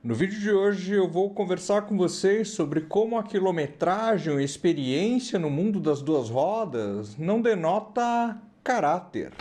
No vídeo de hoje eu vou conversar com vocês sobre como a quilometragem ou experiência no mundo das duas rodas não denota caráter.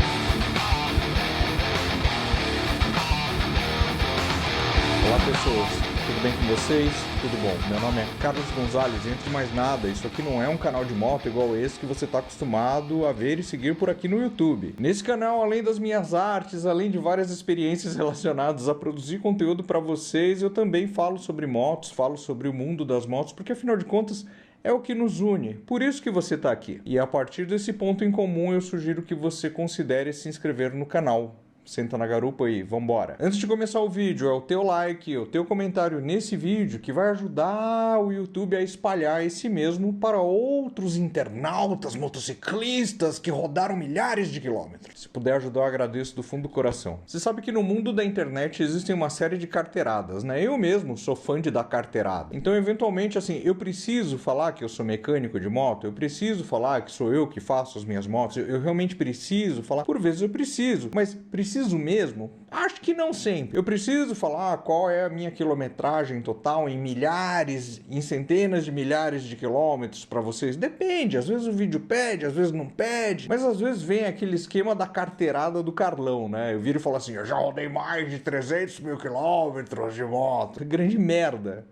Olá pessoas, tudo bem com vocês? Tudo bom? Meu nome é Carlos Gonzalez e antes de mais nada, isso aqui não é um canal de moto igual esse que você está acostumado a ver e seguir por aqui no YouTube. Nesse canal, além das minhas artes, além de várias experiências relacionadas a produzir conteúdo para vocês, eu também falo sobre motos, falo sobre o mundo das motos, porque afinal de contas é o que nos une, por isso que você está aqui. E a partir desse ponto em comum eu sugiro que você considere se inscrever no canal. Senta na garupa e vambora. Antes de começar o vídeo, é o teu like, o teu comentário nesse vídeo que vai ajudar o YouTube a espalhar esse mesmo para outros internautas motociclistas que rodaram milhares de quilômetros. Se puder ajudar, eu agradeço do fundo do coração. Você sabe que no mundo da internet existem uma série de carteiradas, né? Eu mesmo sou fã de dar carteirada. Então, eventualmente, assim, eu preciso falar que eu sou mecânico de moto, eu preciso falar que sou eu que faço as minhas motos, eu realmente preciso falar. Por vezes eu preciso, mas preciso mesmo? Acho que não sempre. Eu preciso falar qual é a minha quilometragem total em milhares, em centenas de milhares de quilômetros para vocês? Depende. Às vezes o vídeo pede, às vezes não pede. Mas às vezes vem aquele esquema da carteirada do Carlão, né? Eu viro e falo assim, eu já rodei mais de 300 mil quilômetros de moto. Grande merda.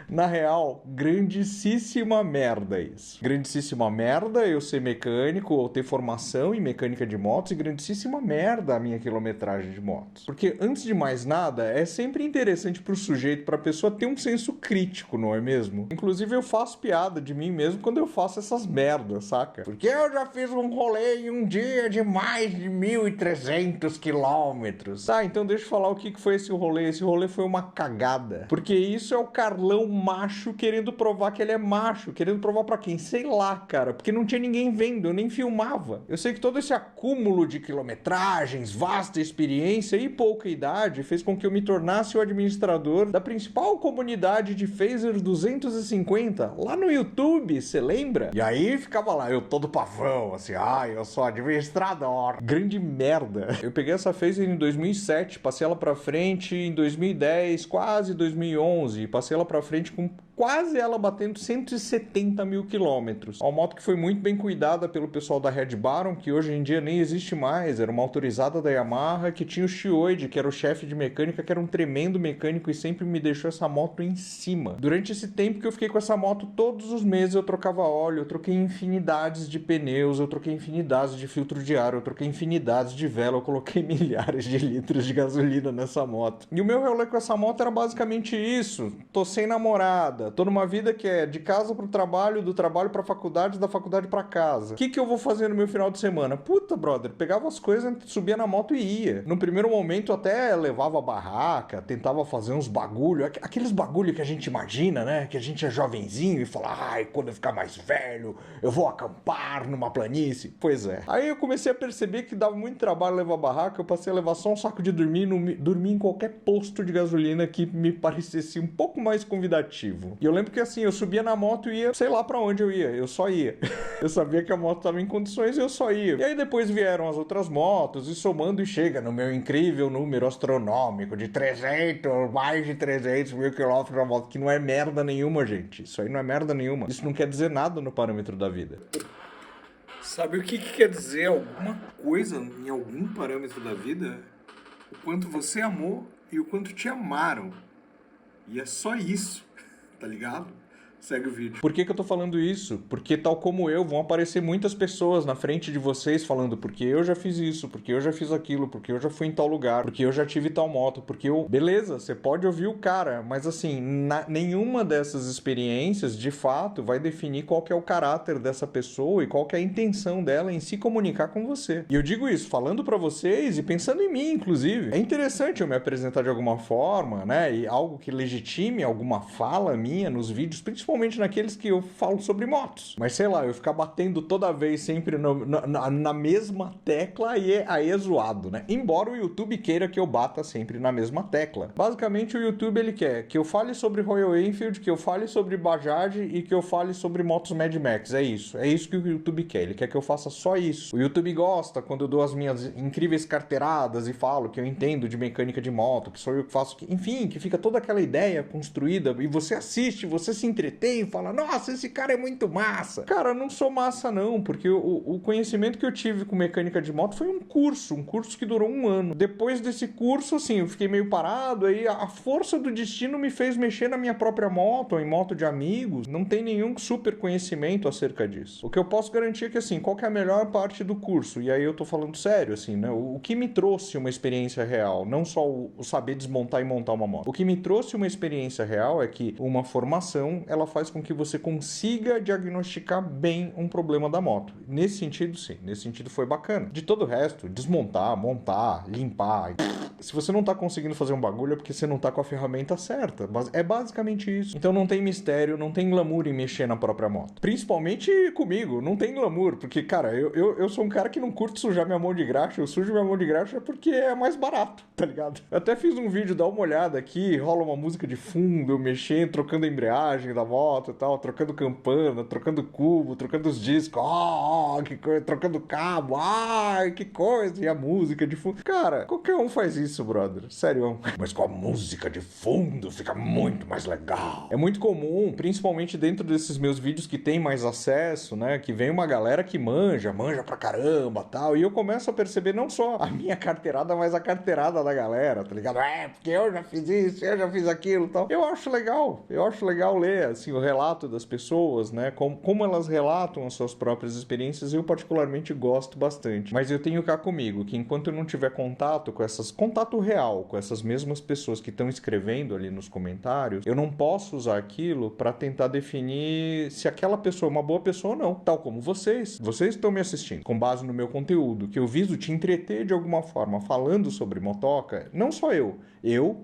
Na real, grandíssima merda isso. Grandíssima merda eu ser mecânico ou ter formação em mecânica de motos e grandíssima merda a minha quilometragem de motos. Porque antes de mais nada, é sempre interessante pro sujeito, pra pessoa ter um senso crítico, não é mesmo? Inclusive eu faço piada de mim mesmo quando eu faço essas merdas, saca? Porque eu já fiz um rolê em um dia de mais de 1.300 quilômetros. Tá, então deixa eu falar o que foi esse rolê. Esse rolê foi uma cagada. Porque isso é o Carlão macho querendo provar que ele é macho. Querendo provar pra quem? Sei lá, cara. Porque não tinha ninguém vendo, eu nem filmava. Eu sei que todo esse acúmulo de quilometragens, vasta experiência e pouca idade fez com que eu me tornasse o administrador da principal comunidade de Phaser 250 lá no YouTube, você lembra? E aí ficava lá, eu todo pavão, assim, eu sou administrador. Grande merda. Eu peguei essa Phaser em 2007, passei ela pra frente em 2010, quase 2011, passei ela pra frente com quase ela batendo 170 mil quilômetros. Uma moto que foi muito bem cuidada pelo pessoal da Red Baron, que hoje em dia nem existe mais, era uma autorizada da Yamaha, que tinha o Shioide, que era o chefe de mecânica, que era um tremendo mecânico e sempre me deixou essa moto em cima. Durante esse tempo que eu fiquei com essa moto, todos os meses eu trocava óleo, eu troquei infinidades de pneus, eu troquei infinidades de filtro de ar, eu troquei infinidades de vela, eu coloquei milhares de litros de gasolina nessa moto. E o meu rolê com essa moto era basicamente isso. Tô sem namorada, tô numa vida que é de casa pro trabalho, do trabalho pra faculdade, da faculdade pra casa. O que eu vou fazer no meu final de semana? Puta, brother, pegava as coisas, subia na moto e ia. No primeiro momento até levava a barraca, tentava fazer uns bagulho, aqueles bagulho que a gente imagina, né? Que a gente é jovenzinho e fala, quando eu ficar mais velho, eu vou acampar numa planície. Pois é. Aí eu comecei a perceber que dava muito trabalho levar a barraca, eu passei a levar só um saco de dormir, dormir em qualquer posto de gasolina que me parecesse um pouco mais convidativo. E eu lembro que assim, eu subia na moto e ia, sei lá pra onde eu ia, eu só ia. Eu sabia que a moto tava em condições e eu só ia. E aí depois vieram as outras motos e somando e chega no meu incrível número astronômico de 300, mais de 300 mil quilômetros na moto, que não é merda nenhuma, gente. Isso aí não é merda nenhuma. Isso não quer dizer nada no parâmetro da vida. Sabe o que quer dizer alguma coisa em algum parâmetro da vida? O quanto você amou e o quanto te amaram. E é só isso, tá ligado? Segue o vídeo. Por que eu tô falando isso? Porque tal como eu, vão aparecer muitas pessoas na frente de vocês falando porque eu já fiz isso, porque eu já fiz aquilo, porque eu já fui em tal lugar, porque eu já tive tal moto, porque eu... Beleza, você pode ouvir o cara, mas assim, nenhuma dessas experiências, de fato, vai definir qual que é o caráter dessa pessoa e qual que é a intenção dela em se comunicar com você. E eu digo isso falando pra vocês e pensando em mim, inclusive. É interessante eu me apresentar de alguma forma, né? E algo que legitime alguma fala minha nos vídeos, principalmente principalmente naqueles que eu falo sobre motos. Mas sei lá, eu ficar batendo toda vez sempre na mesma tecla, aí é zoado, né? Embora o YouTube queira que eu bata sempre na mesma tecla. Basicamente o YouTube ele quer que eu fale sobre Royal Enfield, que eu fale sobre Bajaj e que eu fale sobre motos Mad Max. É isso que o YouTube quer. Ele quer que eu faça só isso. O YouTube gosta quando eu dou as minhas incríveis carteiradas e falo que eu entendo de mecânica de moto, que sou eu que faço, enfim, que fica toda aquela ideia construída e você assiste, você se entretém e fala, nossa, esse cara é muito massa. Cara, eu não sou massa não, porque o conhecimento que eu tive com mecânica de moto foi um curso que durou 1 ano. Depois desse curso, assim, eu fiquei meio parado, aí a força do destino me fez mexer na minha própria moto, ou em moto de amigos. Não tem nenhum super conhecimento acerca disso. O que eu posso garantir é que, assim, qual que é a melhor parte do curso? E aí eu tô falando sério, assim, né? O que me trouxe uma experiência real, não só o saber desmontar e montar uma moto. O que me trouxe uma experiência real é que uma formação, ela faz com que você consiga diagnosticar bem um problema da moto. Nesse sentido, sim. Nesse sentido foi bacana. De todo o resto, desmontar, montar, limpar. Se você não tá conseguindo fazer um bagulho é porque você não tá com a ferramenta certa. É basicamente isso. Então não tem mistério, não tem glamour em mexer na própria moto. Principalmente comigo, não tem glamour. Porque, cara, eu sou um cara que não curte sujar minha mão de graxa. Eu sujo minha mão de graxa porque é mais barato, tá ligado? Eu até fiz um vídeo, dá uma olhada aqui, rola uma música de fundo, eu mexendo, trocando a embreagem da moto e tal, trocando campana, trocando cubo, trocando os discos, que coisa, trocando cabo, que coisa, e a música de fundo. Cara, qualquer um faz isso, brother, sério. Mas com a música de fundo fica muito mais legal. É muito comum, principalmente dentro desses meus vídeos que tem mais acesso, né, que vem uma galera que manja pra caramba, tal, e eu começo a perceber não só a minha carteirada, mas a carteirada da galera, tá ligado? Porque eu já fiz isso, eu já fiz aquilo, tal. Eu acho legal ler, assim, o relato das pessoas, né, como elas relatam as suas próprias experiências, eu particularmente gosto bastante. Mas eu tenho cá comigo que enquanto eu não tiver contato real com essas mesmas pessoas que estão escrevendo ali nos comentários, eu não posso usar aquilo para tentar definir se aquela pessoa é uma boa pessoa ou não. Tal como vocês estão me assistindo, com base no meu conteúdo, que eu viso te entreter de alguma forma, falando sobre motoca, não só eu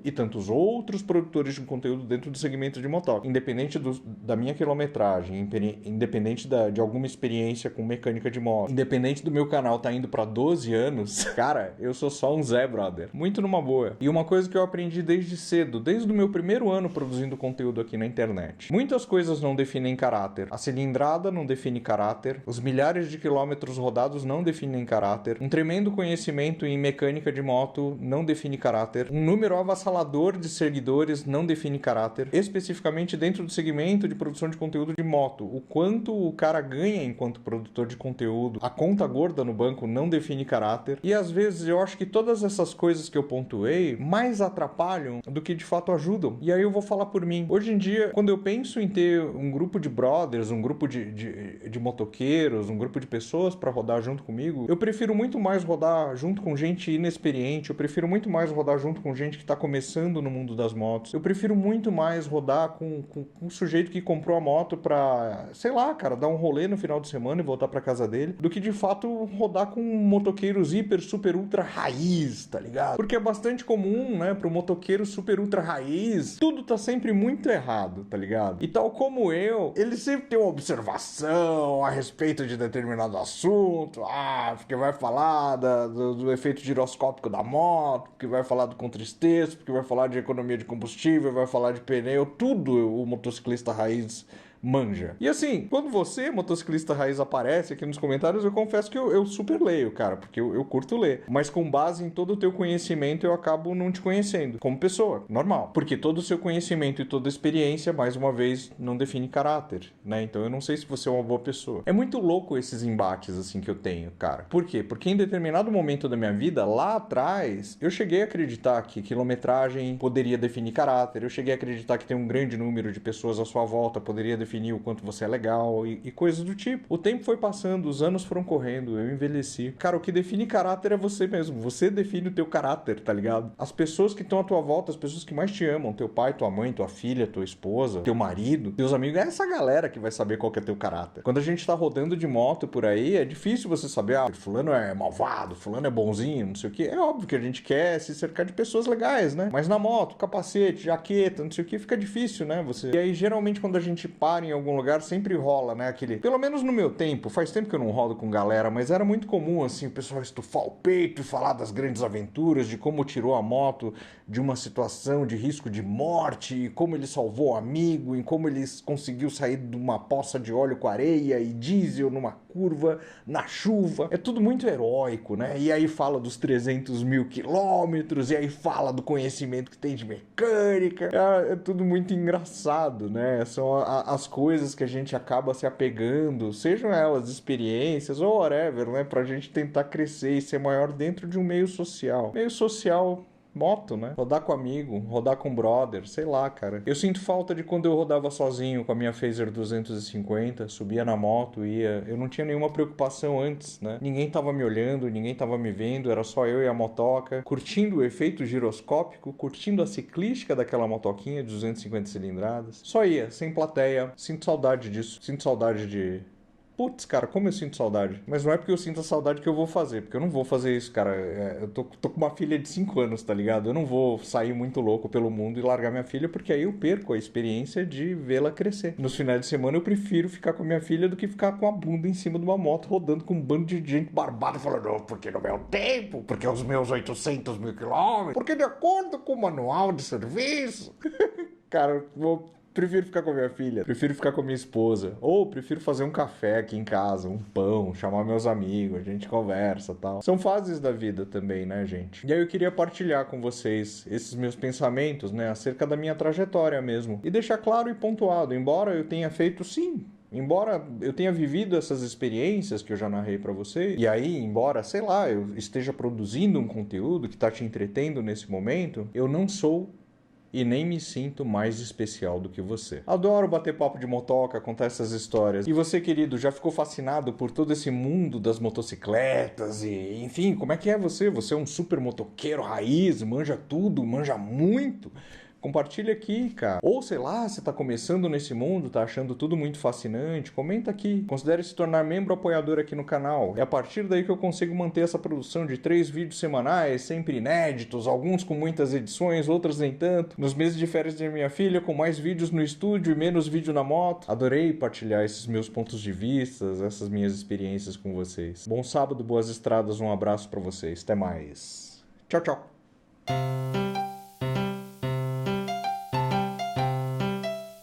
e tantos outros produtores de conteúdo dentro do segmento de motoca, independente da minha quilometragem, independente de alguma experiência com mecânica de moto, independente do meu canal tá indo pra 12 anos, cara, eu sou só um Zé, brother. Muito numa boa. E uma coisa que eu aprendi desde cedo, desde o meu primeiro ano produzindo conteúdo aqui na internet. Muitas coisas não definem caráter. A cilindrada não define caráter. Os milhares de quilômetros rodados não definem caráter. Um tremendo conhecimento em mecânica de moto não define caráter. Um número avassalador de seguidores não define caráter. Especificamente dentro do segmento de produção de conteúdo de moto. O quanto o cara ganha enquanto produtor de conteúdo, a conta gorda no banco não define caráter. E às vezes eu acho que todas essas coisas que eu pontuei mais atrapalham do que de fato ajudam. E aí eu vou falar por mim. Hoje em dia, quando eu penso em ter um grupo de brothers, um grupo de motoqueiros, um grupo de pessoas para rodar junto comigo, eu prefiro muito mais rodar junto com gente inexperiente, eu prefiro muito mais rodar junto com gente que tá começando no mundo das motos, eu prefiro muito mais rodar com um sujeito que comprou a moto pra, sei lá, cara, dar um rolê no final de semana e voltar pra casa dele, do que de fato rodar com motoqueiros hiper, super, ultra raiz, tá ligado? Porque é bastante comum, né, pro motoqueiro super, ultra raiz, tudo tá sempre muito errado, tá ligado? E tal como eu, ele sempre tem uma observação a respeito de determinado assunto, porque vai falar do efeito giroscópico da moto, porque vai falar do contra-esteço, porque vai falar de economia de combustível, vai falar de pneu, tudo o motociclista raiz manja. E assim, quando você, motociclista raiz, aparece aqui nos comentários, eu confesso que eu super leio, cara, porque eu curto ler. Mas com base em todo o teu conhecimento, eu acabo não te conhecendo como pessoa, normal. Porque todo o seu conhecimento e toda a experiência, mais uma vez, não define caráter, né? Então eu não sei se você é uma boa pessoa. É muito louco esses embates, assim, que eu tenho, cara. Por quê? Porque em determinado momento da minha vida, lá atrás, eu cheguei a acreditar que quilometragem poderia definir caráter, eu cheguei a acreditar que tem um grande número de pessoas à sua volta poderia definir o quanto você é legal e coisas do tipo. O tempo foi passando, os anos foram correndo, eu envelheci. Cara, o que define caráter é você mesmo. Você define o teu caráter, tá ligado? As pessoas que estão à tua volta, as pessoas que mais te amam, teu pai, tua mãe, tua filha, tua esposa, teu marido, teus amigos, é essa galera que vai saber qual que é teu caráter. Quando a gente tá rodando de moto por aí, é difícil você saber, fulano é malvado, fulano é bonzinho, não sei o que. É óbvio que a gente quer se cercar de pessoas legais, né? Mas na moto, capacete, jaqueta, não sei o que, fica difícil, né? E aí, geralmente, quando a gente para para em algum lugar, sempre rola, né? Aquele, pelo menos no meu tempo, faz tempo que eu não rodo com galera, mas era muito comum, assim, o pessoal estufar o peito e falar das grandes aventuras, de como tirou a moto de uma situação de risco de morte, e como ele salvou o amigo, e como ele conseguiu sair de uma poça de óleo com areia e diesel numa curva, na chuva. É tudo muito heróico, né? E aí fala dos 300 mil quilômetros, e aí fala do conhecimento que tem de mecânica. É tudo muito engraçado, né? São as coisas que a gente acaba se apegando, sejam elas experiências ou whatever, né? Pra gente tentar crescer e ser maior dentro de um meio social. Meio social... moto, né? Rodar com amigo, rodar com brother, sei lá, cara. Eu sinto falta de quando eu rodava sozinho com a minha Phaser 250, subia na moto, ia... Eu não tinha nenhuma preocupação antes, né? Ninguém tava me olhando, ninguém tava me vendo, era só eu e a motoca, curtindo o efeito giroscópico, curtindo a ciclística daquela motoquinha de 250 cilindradas. Só ia, sem plateia. Sinto saudade disso. Sinto saudade de... Putz, cara, como eu sinto saudade. Mas não é porque eu sinto a saudade que eu vou fazer, porque eu não vou fazer isso, cara. Eu tô com uma filha de 5 anos, tá ligado? Eu não vou sair muito louco pelo mundo e largar minha filha, porque aí eu perco a experiência de vê-la crescer. Nos finais de semana eu prefiro ficar com a minha filha do que ficar com a bunda em cima de uma moto rodando com um bando de gente barbada falando, oh, porque no meu tempo, porque os meus 800 mil quilômetros, porque de acordo com o manual de serviço. Cara, prefiro ficar com a minha filha, prefiro ficar com a minha esposa, ou prefiro fazer um café aqui em casa, um pão, chamar meus amigos, a gente conversa e tal. São fases da vida também, né, gente? E aí eu queria partilhar com vocês esses meus pensamentos, né, acerca da minha trajetória mesmo. E deixar claro e pontuado, embora eu tenha feito, sim, embora eu tenha vivido essas experiências que eu já narrei pra vocês, e aí, embora, sei lá, eu esteja produzindo um conteúdo que tá te entretendo nesse momento, eu não sou e nem me sinto mais especial do que você. Adoro bater papo de motoca, contar essas histórias. E você, querido, já ficou fascinado por todo esse mundo das motocicletas e, enfim, como é que é você? Você é um super motoqueiro raiz, manja tudo, manja muito. Compartilha aqui, cara. Ou, sei lá, você tá começando nesse mundo, tá achando tudo muito fascinante, comenta aqui. Considere se tornar membro apoiador aqui no canal. É a partir daí que eu consigo manter essa produção de 3 vídeos semanais, sempre inéditos, alguns com muitas edições, outros nem tanto. Nos meses de férias de minha filha, com mais vídeos no estúdio e menos vídeo na moto. Adorei partilhar esses meus pontos de vista, essas minhas experiências com vocês. Bom sábado, boas estradas, um abraço pra vocês. Até mais. Tchau, tchau.